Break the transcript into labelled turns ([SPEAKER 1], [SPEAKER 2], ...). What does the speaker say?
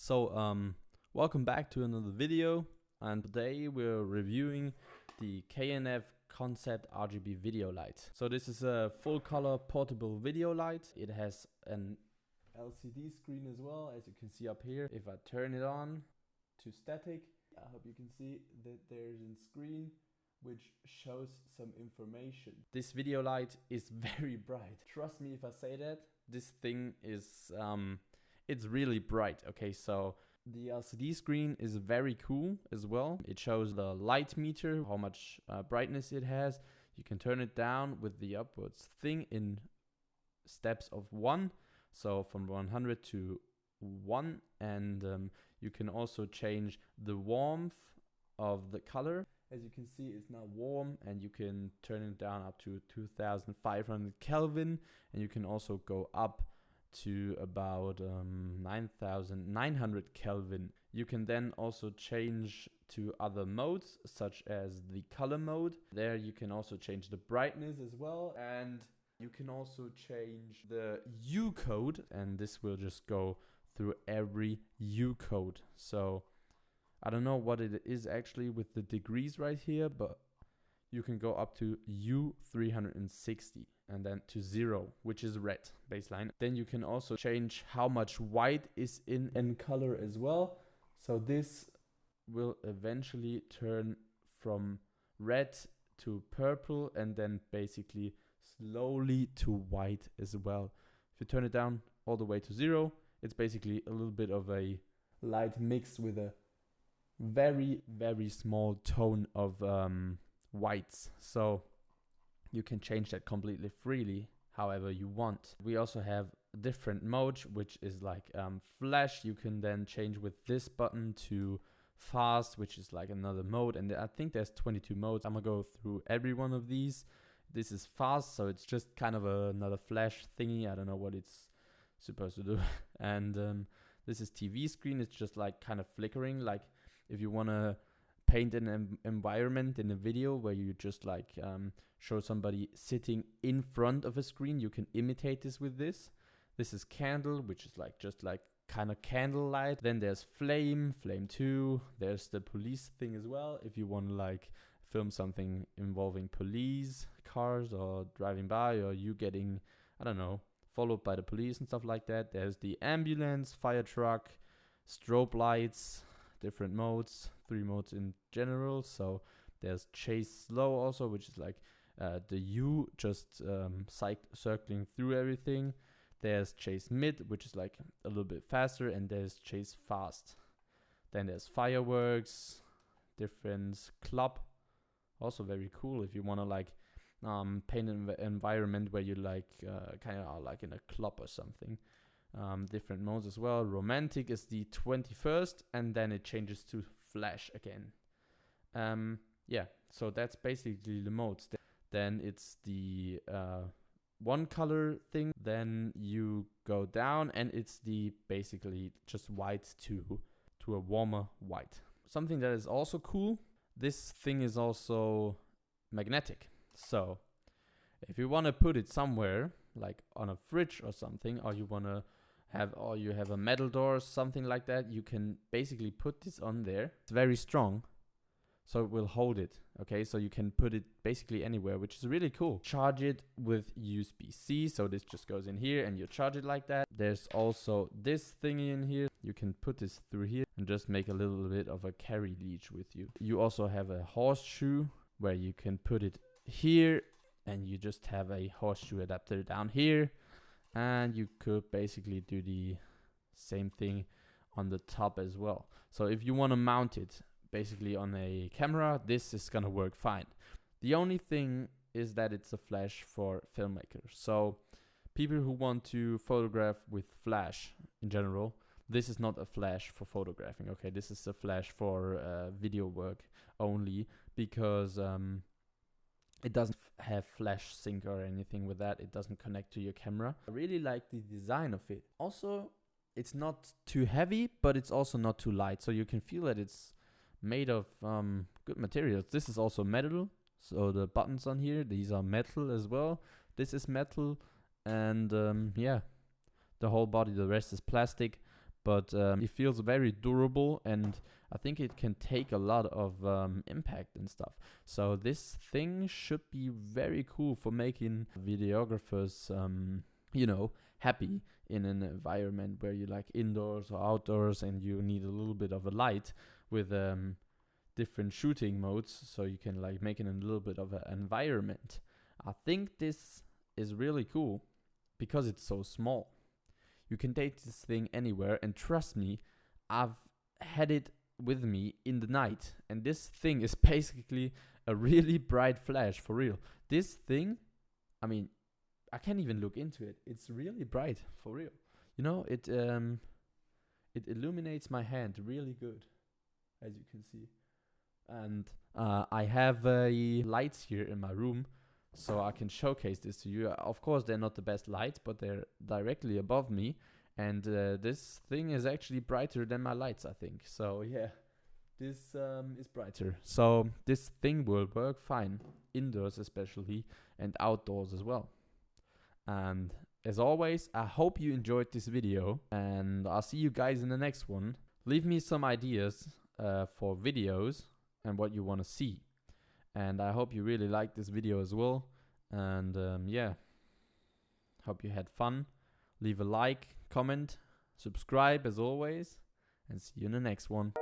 [SPEAKER 1] Welcome back to another video, and today we're reviewing the K&F Concept RGB Video Light. So this is a full color portable video light. It has an LCD screen as well, as you can see up here. If I turn it on to static, I hope you can see that there's a screen which shows some information. This video light is very bright. Trust me if I say that. This thing is it's really bright. Okay, so the LCD screen is very cool as well. It shows the light meter, how much brightness it has. You can turn it down with the upwards thing in steps of 1. So from 100 to 1. And you can also change the warmth of the color. As you can see, it's now warm, and you can turn it down up to 2500 Kelvin. And you can also go up to about 9900 Kelvin. You can then also change to other modes, such as the color mode. There you can also change the brightness as well, and you can also change the U code, and this will just go through every U code. So I don't know what it is actually with the degrees right here, but you can go up to U360 and then to 0, which is red baseline. Then you can also change how much white is in color as well. So this will eventually turn from red to purple and then basically slowly to white as well. If you turn it down all the way to 0, it's basically a little bit of a light mixed with a very, very small tone of whites. So you can change that completely freely however you want. We also have different modes, which is like flash. You can then change with this button to fast, which is like another mode, and I think there's 22 modes. I'm gonna go through every one of these. This is fast, so it's just kind of another flash thingy. I don't know what it's supposed to do. And this is TV screen. It's just like kind of flickering, like if you want to paint an environment in a video where you just like show somebody sitting in front of a screen, you can imitate this with this. This is candle, which is like just like kind of candlelight. Then there's flame 2. There's the police thing as well, if you want to like film something involving police cars or driving by, or you getting, I don't know, followed by the police and stuff like that. There's the ambulance, fire truck, strobe lights, different modes, 3 modes in general. So there's chase slow also, which is like the U just circling through everything. There's chase mid, which is like a little bit faster, and there's chase fast. Then there's fireworks, different club, also very cool if you want to like paint an environment where you like kind of like in a club or something. Different modes as well. Romantic is the 21st, and then it changes to flash again. Yeah, so that's basically the modes. Then it's the one color thing. Then you go down, and it's the basically just white to a warmer white. Something that is also cool, this thing is also magnetic. So if you want to put it somewhere, like on a fridge or something, or you want to you have a metal door or something like that, you can basically put this on there. It's very strong, so it will hold it. Okay, so you can put it basically anywhere, which is really cool. Charge it with USB-C, so this just goes in here and you charge it like that. There's also this thingy in here. You can put this through here and just make a little bit of a carry leech with you. You also have a horseshoe where you can put it here, and you just have a horseshoe adapter down here. And you could basically do the same thing on the top as well. So if you want to mount it basically on a camera, this is gonna work fine. The only thing is that it's a flash for filmmakers. So people who want to photograph with flash in general, this is not a flash for photographing. Okay, this is a flash for video work only, because it doesn't have flash sync or anything with that. It doesn't connect to your camera. I really like the design of it. Also, it's not too heavy, but it's also not too light. So you can feel that it's made of good materials. This is also metal. So the buttons on here, these are metal as well. This is metal. And yeah, the whole body, the rest is plastic. but it feels very durable, and I think it can take a lot of impact and stuff. So this thing should be very cool for making videographers, you know, happy in an environment where you like indoors or outdoors and you need a little bit of a light with different shooting modes, so you can like make it a little bit of an environment. I think this is really cool because it's so small. You can take this thing anywhere, and trust me, I've had it with me in the night, and this thing is basically a really bright flash, for real. This thing, I mean, I can't even look into it. It's really bright, for real. You know, it illuminates my hand really good, as you can see. And I have lights here in my room, so I can showcase this to you. Of course, they're not the best lights, but they're directly above me. And this thing is actually brighter than my lights, I think. So yeah, this is brighter. So this thing will work fine, indoors especially, and outdoors as well. And as always, I hope you enjoyed this video, and I'll see you guys in the next one. Leave me some ideas for videos and what you want to see. And I hope you really liked this video as well. And yeah, hope you had fun. Leave a like, comment, subscribe as always, and see you in the next one.